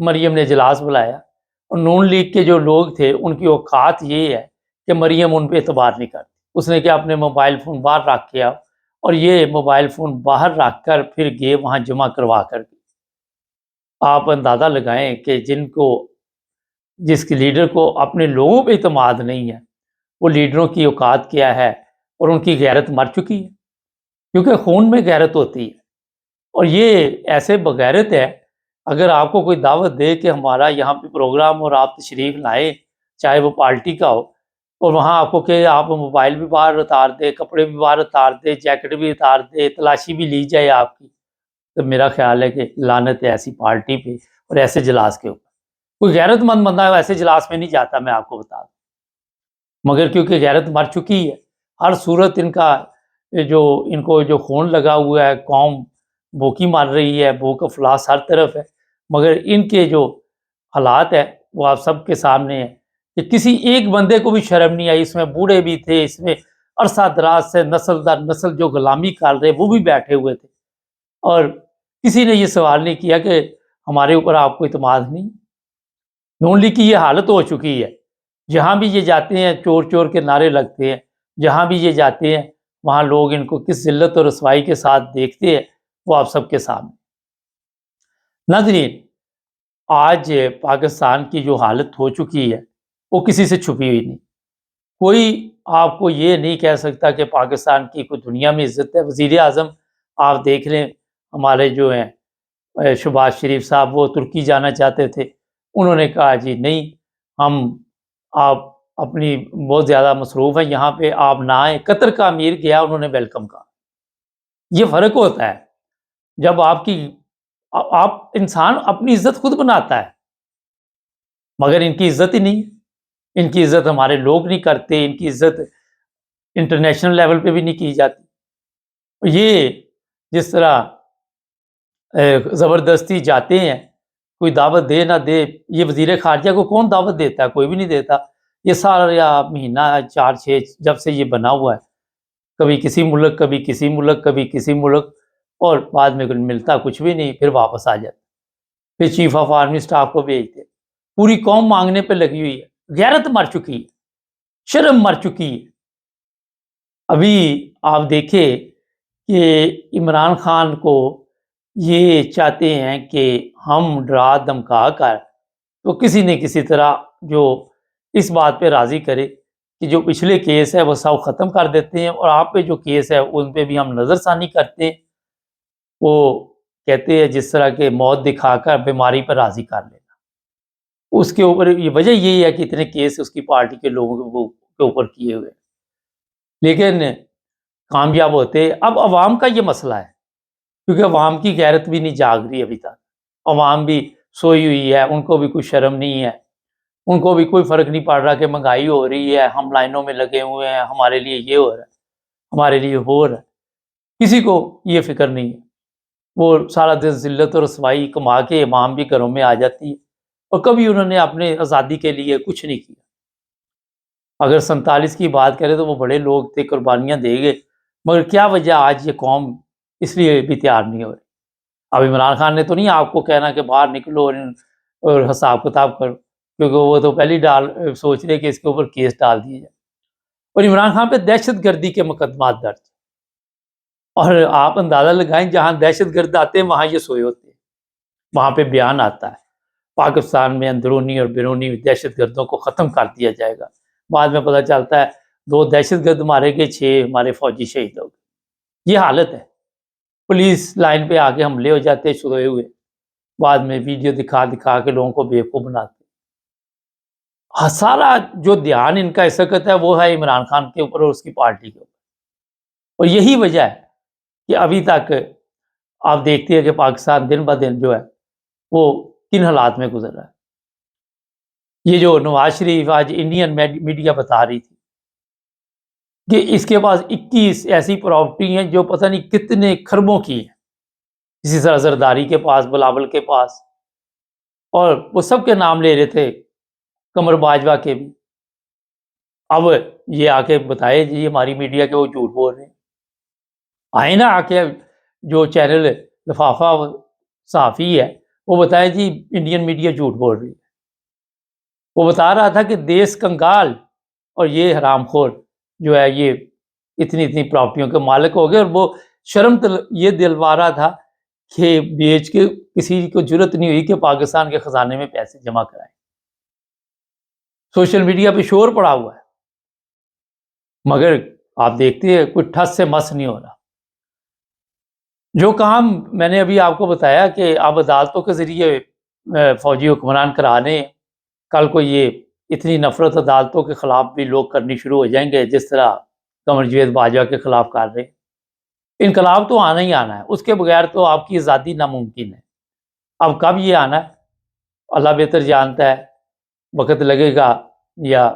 مریم نے اجلاس بلایا، اور نون لیگ کے جو لوگ تھے ان کی اوقات یہ ہے کہ مریم ان پہ اعتبار نہیں کرتی۔ اس نے کیا اپنے موبائل فون باہر رکھ کے اور یہ موبائل فون باہر رکھ کر پھر گئے وہاں جمع کروا کر کے۔ آپ اندازہ لگائیں کہ جس کے لیڈر کو اپنے لوگوں پہ اعتماد نہیں ہے، وہ لیڈروں کی اوقات کیا ہے، اور ان کی غیرت مر چکی ہے، کیونکہ خون میں غیرت ہوتی ہے۔ اور یہ ایسے بغیرت ہے، اگر آپ کو کوئی دعوت دے کہ ہمارا یہاں پہ پروگرام اور آپ تشریف لائیں، چاہے وہ پارٹی کا ہو، اور وہاں آپ کو کہ آپ موبائل بھی باہر اتار دے، کپڑے بھی باہر اتار دے، جیکٹ بھی اتار دے، تلاشی بھی لی جائے آپ کی، تو میرا خیال ہے کہ لعنت ہے ایسی پارٹی پہ اور ایسے جلاس کے اوپر۔ کوئی غیرت مند بندہ ایسے جلاس میں نہیں جاتا، میں آپ کو بتا دوں، مگر کیونکہ غیرت مر چکی ہے، ہر صورت ان کو جو خون لگا ہوا ہے، قوم بھوکی مار رہی ہے، بھوک افلاس ہر طرف ہے، مگر ان کے جو حالات ہے وہ آپ سب کے سامنے ہے کہ کسی ایک بندے کو بھی شرم نہیں آئی۔ اس میں بوڑھے بھی تھے، اس میں عرصہ دراز سے نسل در نسل جو غلامی کر رہے وہ بھی بیٹھے ہوئے تھے، اور کسی نے یہ سوال نہیں کیا کہ ہمارے اوپر آپ کو اعتماد نہیں۔ نون لیگ کی یہ حالت ہو چکی ہے، جہاں بھی یہ جاتے ہیں چور چور کے نعرے لگتے ہیں، جہاں بھی یہ جاتے ہیں وہاں لوگ ان کو کس ذلت اور رسوائی کے ساتھ دیکھتے ہیں، وہ آپ سب کے سامنے۔ ناظرین، آج پاکستان کی جو حالت ہو چکی ہے وہ کسی سے چھپی ہوئی نہیں۔ کوئی آپ کو یہ نہیں کہہ سکتا کہ پاکستان کی کوئی دنیا میں عزت ہے۔ وزیر اعظم آپ دیکھ لیں، ہمارے جو ہیں شہباز شریف صاحب، وہ ترکی جانا چاہتے تھے، انہوں نے کہا جی نہیں، آپ اپنی بہت زیادہ مصروف ہیں یہاں پہ، آپ نہ آئیں۔ قطر کا امیر گیا، انہوں نے ویلکم کہا۔ یہ فرق ہوتا ہے جب آپ انسان اپنی عزت خود بناتا ہے، مگر ان کی عزت ہی نہیں، ان کی عزت ہمارے لوگ نہیں کرتے، ان کی عزت انٹرنیشنل لیول پہ بھی نہیں کی جاتی۔ یہ جس طرح زبردستی جاتے ہیں، کوئی دعوت دے نہ دے، یہ وزیر خارجہ کو کون دعوت دیتا ہے؟ کوئی بھی نہیں دیتا۔ یہ سارا مہینہ 4-6 جب سے یہ بنا ہوا ہے، کبھی کسی ملک، کبھی کسی ملک، کبھی کسی ملک، اور بعد میں ملتا کچھ بھی نہیں، پھر واپس آ جاتا، پھر چیف آف آرمی سٹاف کو بھیجتے۔ پوری قوم مانگنے پہ لگی ہوئی ہے، غیرت مر چکی ہے، شرم مر چکی ہے۔ ابھی آپ دیکھیں کہ عمران خان کو یہ چاہتے ہیں کہ ہم ڈرا دھمکا کر تو کسی نہ کسی طرح جو اس بات پہ راضی کرے کہ جو پچھلے کیس ہے وہ سب ختم کر دیتے ہیں، اور آپ پہ جو کیس ہے ان پہ بھی ہم نظر ثانی کرتے ہیں۔ وہ کہتے ہیں جس طرح کہ موت دکھا کر بیماری پر راضی کر لینا، اس کے اوپر یہ وجہ یہی ہے کہ اتنے کیس اس کی پارٹی کے لوگوں کے اوپر کیے ہوئے، لیکن کامیاب ہوتے۔ اب عوام کا یہ مسئلہ ہے، کیونکہ عوام کی غیرت بھی نہیں جاگ رہی ابھی تک، عوام بھی سوئی ہوئی ہے، ان کو بھی کوئی شرم نہیں ہے، ان کو بھی کوئی فرق نہیں پڑ رہا کہ مہنگائی ہو رہی ہے، ہم لائنوں میں لگے ہوئے ہیں، ہمارے لیے یہ ہو رہا ہے، ہمارے لیے ہو رہا ہے، کسی کو یہ فکر نہیں ہے۔ وہ سارا دن ذلت اور رسوائی کما کے امام بھی گھروں میں آ جاتی ہے، اور کبھی انہوں نے اپنے آزادی کے لیے کچھ نہیں کیا۔ اگر 47 کی بات کریں تو وہ بڑے لوگ تھے، قربانیاں دے گئے، مگر کیا وجہ آج یہ قوم اس لیے بھی تیار نہیں ہو رہی؟ اب عمران خان نے تو نہیں آپ کو کہنا کہ باہر نکلو اور حساب کتاب کرو، کیونکہ وہ تو پہلی سوچ رہے کہ اس کے اوپر کیس ڈال دیے جائے، اور عمران خان پہ دہشت گردی کے مقدمات درج، اور آپ اندازہ لگائیں جہاں دہشت گرد آتے ہیں وہاں یہ سوئے ہوتے ہیں، وہاں پہ بیان آتا ہے پاکستان میں اندرونی اور بیرونی دہشت گردوں کو ختم کر دیا جائے گا، بعد میں پتہ چلتا ہے 2 دہشت گرد مارے گئے، 6 ہمارے فوجی شہید ہو گئے۔ یہ حالت ہے، پولیس لائن پہ آگے حملے ہو جاتے سوئے ہوئے، بعد میں ویڈیو دکھا دکھا کے لوگوں کو بیوقوف بناتے۔ سارا جو دھیان ان کا اس وقت ہے وہ ہے عمران خان کے اوپر اور اس کی پارٹی کے اوپر، اور یہی وجہ ہے کہ ابھی تک آپ دیکھتے ہیں کہ پاکستان دن بہ دن جو ہے وہ کن حالات میں گزر رہا ہے۔ یہ جو نواز شریف آج انڈین میڈیا بتا رہی تھی کہ اس کے پاس 21 ایسی پراپرٹی ہیں جو پتہ نہیں کتنے کھربوں کی ہیں، اسی طرح زرداری کے پاس، بلاول کے پاس، اور وہ سب کے نام لے رہے تھے، قمر باجوہ کے بھی۔ اب یہ آ کے بتائے جی ہماری میڈیا کے وہ جھوٹ بول رہے ہیں، آئے نا آ کے جو چینل لفافہ صحافی ہے وہ بتایا جی انڈین میڈیا جھوٹ بول رہی ہے. وہ بتا رہا تھا کہ دیس کنگال اور یہ حرام خور جو ہے یہ اتنی اتنی پراپرٹیوں کے مالک ہو گئے, اور وہ شرم یہ دلوا رہا تھا کہ بیچ کے کسی کو جرت نہیں ہوئی کہ پاکستان کے خزانے میں پیسے جمع کرائیں. سوشل میڈیا پہ شور پڑا ہوا ہے, مگر آپ دیکھتے ہیں کوئی ٹھس سے مس نہیں ہو رہا. جو کام میں نے ابھی آپ کو بتایا کہ آپ عدالتوں کے ذریعے فوجی حکمران کرانے, کل کو یہ اتنی نفرت عدالتوں کے خلاف بھی لوگ کرنی شروع ہو جائیں گے جس طرح قمر جاوید باجوہ کے خلاف کر رہے. انقلاب تو آنا ہی آنا ہے, اس کے بغیر تو آپ کی آزادی ناممکن ہے. اب کب یہ آنا ہے اللہ بہتر جانتا ہے, وقت لگے گا یا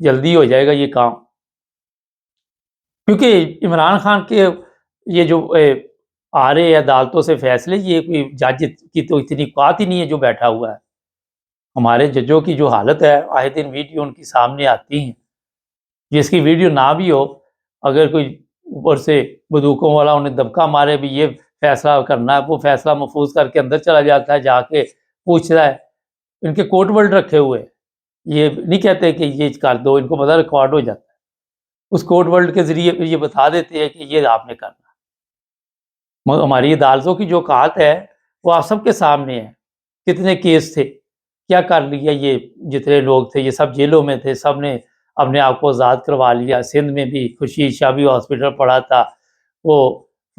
جلدی ہو جائے گا یہ کام. کیونکہ عمران خان کے یہ جو آ رہے عدالتوں سے فیصلے, یہ کوئی جج کی تو اتنی قوت ہی نہیں ہے جو بیٹھا ہوا ہے. ہمارے ججوں کی جو حالت ہے, آئے دن ویڈیو ان کی سامنے آتی ہیں, جس کی ویڈیو نہ بھی ہو, اگر کوئی اوپر سے بندوقوں والا انہیں دبکا مارے بھی یہ فیصلہ کرنا ہے, وہ فیصلہ محفوظ کر کے اندر چلا جاتا ہے, جا کے پوچھتا ہے. ان کے کوٹ ورڈ رکھے ہوئے, یہ نہیں کہتے کہ یہ کر دو, ان کو پتہ ریکارڈ ہو جاتا ہے. اس کوڈ ورڈ کے ذریعے یہ بتا دیتے ہیں کہ یہ آپ نے کرنا. مگر ہماری عدالتوں کی جو اوقات ہے وہ آپ سب کے سامنے ہے. کتنے کیس تھے, کیا کر لیا, یہ جتنے لوگ تھے یہ سب جیلوں میں تھے, سب نے اپنے آپ کو آزاد کروا لیا. سندھ میں بھی خورشید شاہ بھی ہاسپٹل پڑا تھا, وہ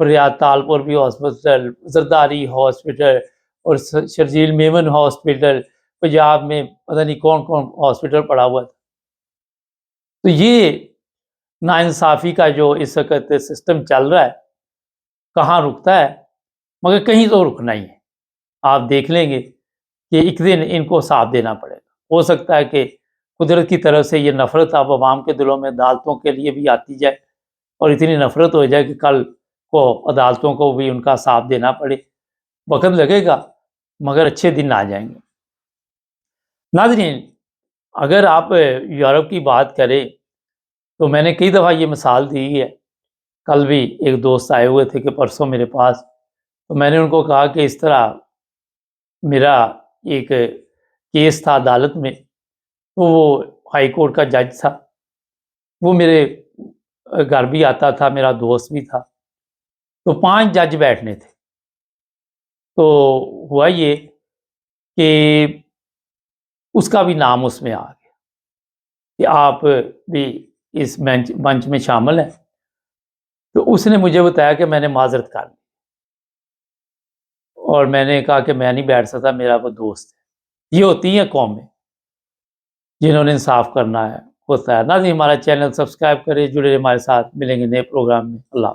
فریاد تالپور بھی ہاسپٹل, زرداری ہاسپٹل, اور شرجیل میمن ہاسپٹل, پنجاب میں پتہ نہیں کون کون ہاسپٹل پڑا ہوا تھا. تو یہ ناانصافی کا جو اس وقت سسٹم چل رہا ہے کہاں رکتا ہے, مگر کہیں تو رکنا ہی ہے. آپ دیکھ لیں گے کہ ایک دن ان کو ساتھ دینا پڑے گا. ہو سکتا ہے کہ قدرت کی طرف سے یہ نفرت اب عوام کے دلوں میں عدالتوں کے لیے بھی آتی جائے, اور اتنی نفرت ہو جائے کہ کل کو عدالتوں کو بھی ان کا ساتھ دینا پڑے. وقت لگے گا مگر اچھے دن آ جائیں گے. ناظرین, اگر آپ یورپ کی بات کریں تو میں نے کئی دفعہ یہ مثال دی ہے. کل بھی ایک دوست آئے ہوئے تھے کہ پرسوں میرے پاس, تو میں نے ان کو کہا کہ اس طرح میرا ایک کیس تھا عدالت میں, تو وہ ہائی کورٹ کا جج تھا, وہ میرے گھر بھی آتا تھا, میرا دوست بھی تھا. تو 5 جج بیٹھنے تھے. تو ہوا یہ کہ اس کا بھی نام اس میں آ گیا کہ آپ بھی اس منچ میں شامل ہیں. تو اس نے مجھے بتایا کہ میں نے معذرت کر لی, اور میں نے کہا کہ میں نہیں بیٹھ سکتا, میرا وہ دوست ہے. یہ ہوتی ہیں قومیں جنہوں نے انصاف کرنا ہے, ہوتا ہے. نہ ہمارا چینل سبسکرائب کرے, جڑے ہمارے ساتھ, ملیں گے نئے پروگرام میں. اللہ